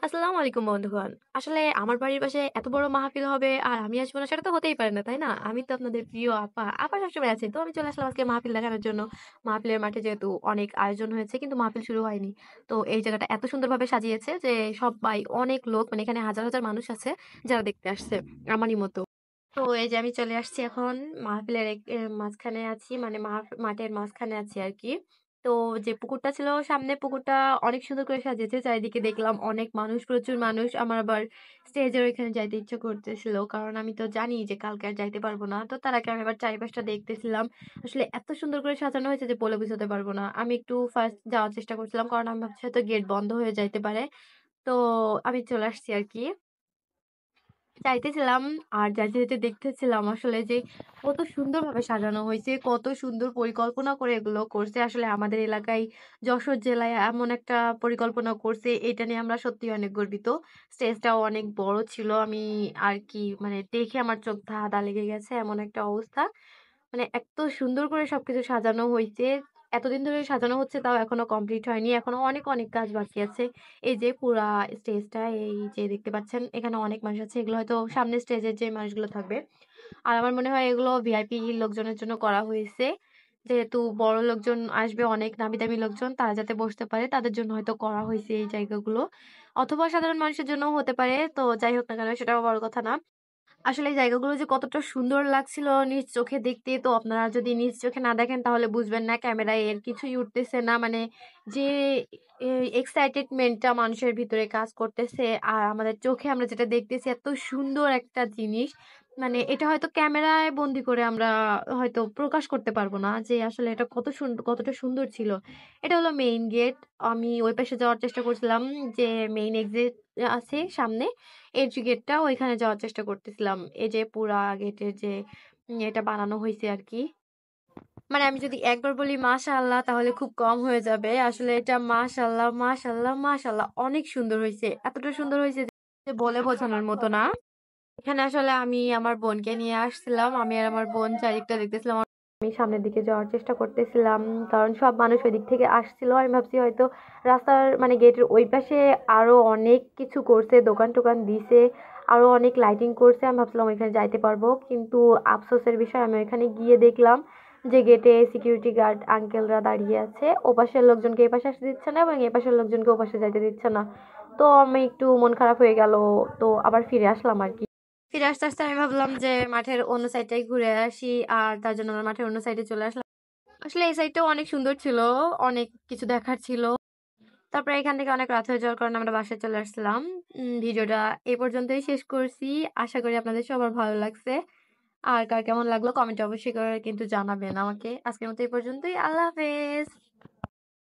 আসসালামু আলাইকুম বন্ধুগণ। আসলে আমার বাড়ির পাশে এত বড় মাহফিল হবে আর আমি আসবো না সেটা তো হতেই পারে না, তাই না? আমি তো আপনাদের প্রিয় আপা। আপা সবসময় আছে। তো আমি চলে আসলাম আজকে মাহফিল দেখানোর জন্য। মাহফিলের মাঠে যেহেতু অনেক আয়োজন হয়েছে কিন্তু মাহফিল শুরু হয়নি। তো এই জায়গাটা এত সুন্দরভাবে সাজিয়েছে যে সবাই অনেক লোক মানে এখানে হাজার, হাজার মানুষ আছে যারা দেখতে আসছে আমারই মতো। তো এই যে আমি চলে আসছি এখন মাহফিলের মাঝখানে আছি মানে মাঠের মাঝখানে আছি আরকি। তো যে পুকুরটা ছিল সামনে পুকুরটা অনেক সুন্দর করে সাজিয়েছে। চারিদিকে দেখলাম অনেক মানুষ, প্রচুর মানুষ। আমার আবার স্টেজের ওইখানে যাইতে ইচ্ছা করতেছিল। কারণ আমি তো জানি যে কালকে আর যাইতে পারব না। তো তার আগে আমি আবার চারিপাশটা দেখতেছিলাম। আসলে এত সুন্দর করে সাজানো হয়েছে যে বলে বুঝাতে পারব না। আমি একটু ফার্স্ট যাওয়ার চেষ্টা করছিলাম। কারণ আমি ভাবছি হয়তো গেট বন্ধ হয়ে যাইতে পারে। তো আমি চলে আসছি আরকি। চাইতেছিলাম আর যাইতে, যাইতে দেখতেছিলাম আসলে যে কত সুন্দরভাবে সাজানো হইছে, কত সুন্দর পরিকল্পনা করে এগুলো করছে। আসলে আমাদের এলাকায় যশোর জেলায় এমন একটা পরিকল্পনা করছে, এটা নিয়ে আমরা সত্যিই অনেক গর্বিত। স্টেজটাও অনেক বড় ছিল। আমি আর কি মানে দেখে আমার চোখ ধাঁধা লেগে গেছে এমন একটা অবস্থা। মানে এত সুন্দর করে সবকিছু সাজানো হইছে। এতদিন ধরে সাজানো হচ্ছে তাও এখনো কমপ্লিট হয়নি। এখনো অনেক, অনেক কাজ বাকি আছে। এই যে পুরা স্টেজটা এই যে দেখতে পাচ্ছেন এখানে অনেক মানুষ আছে। এগুলো হয়তো সামনের স্টেজের যে মানুষগুলো থাকবে। আর আমার মনে হয় এগুলো ভিআইপি লোকজনের জন্য করা হয়েছে। যেহেতু বড় লোকজন আসবে অনেক নামি-দামি লোকজন তারা যাতে বসতে পারে তাদের জন্য হয়তো করা হইছে এই জায়গাগুলো। অথবা সাধারণ মানুষের জন্যও হতে পারে। তো যাই হোক না কেন সেটাও বড় কথা না। আসলে এই জায়গাগুলো যে কতটা সুন্দর লাগছিল নিজ চোখে দেখতে তো আপনারা যদি নিজ চোখে না দেখেন তাহলে বুঝবেন না ক্যামেরায় এর কিছুই উঠতেছে না। মানে যে এক্সাইটেডমেন্ট টা মানুষের ভিতরে কাজ করতেছে আর আমাদের চোখে আমরা যেটা দেখতেছি এত সুন্দর একটা জিনিস। মানে এটা হয়তো ক্যামেরায় বন্দি করে আমরা হয়তো প্রকাশ করতে পারব না যে আসলে এটা কতটা সুন্দর ছিল। এটা হলো মেইন গেট। আমি ওই পাশে যাওয়ার চেষ্টা করছিলাম যে মেইন এক্সিট আছে সামনে। এন্ট্রি গেটটা ওইখানে যাওয়ার চেষ্টা করতেছিলাম। এই যে পুরা গেটের যে এটা বানানো হইছে আরকি। মানে আমি যদি একবার বলি মাশাআল্লাহ তাহলে খুব কম হয়ে যাবে। আসলে এটা মাশাআল্লাহ, মাশাআল্লাহ, মাশাআল্লাহ অনেক সুন্দর হইছে। এতটা সুন্দর হইছে যে বলে বোঝানোর মতো না। এখানে আসলে আমি আমার বোনকে নিয়ে আসছিলাম। আমি আর আমার বোন চারিদিকটা দেখতেছিলাম। আমি সামনের দিকে যাওয়ার চেষ্টা করতেছিলাম। কারণ সব মানুষ ওইদিক থেকে আসছিল। আমি ভাবছি হয়তো রাস্তার মানে গেটের ওই পাশে আরো অনেক কিছু করছে, দোকান-টোকান দিছে, আরো অনেক লাইটিং করছে। আমি ভাবছিলাম ওইখানে যাইতে পারবো। কিন্তু আফসোসের বিষয় আমি ওইখানে গিয়ে দেখলাম যে গেটে সিকিউরিটি গার্ড আঙ্কেলরা দাঁড়িয়ে আছে। ওপাশের লোকজনকে এপাশে আসতে দিচ্ছে না এবং এপাশের লোকজনকে ওপাশে যাইতে দিচ্ছে না। তো আমি একটু মন খারাপ হয়ে গেল। তো আবার ফিরে আসলাম আরকি। ফিরে আসতে, আসতে আমি ভাবলাম যে মাঠের অন্য সাইডটাই ঘুরে আসি। আর তার জন্য আমরা মাঠের অন্য সাইডে চলে আসলাম। আসলে এই সাইডটাও অনেক সুন্দর ছিল। অনেক কিছু দেখার ছিল। তারপরে এখান থেকে অনেক রাত হয়ে যাওয়ার কারণে আমরা বাসায় চলে আসলাম। ভিডিওটা এ পর্যন্তই শেষ করছি। আশা করি আপনাদের সবার ভালো লাগছে। আর কার কেমন লাগলো কমেন্টে অবশ্যই করে কিন্তু জানাবেন আমাকে। আজকের মতো এই পর্যন্তই। আল্লাহ হাফেজ।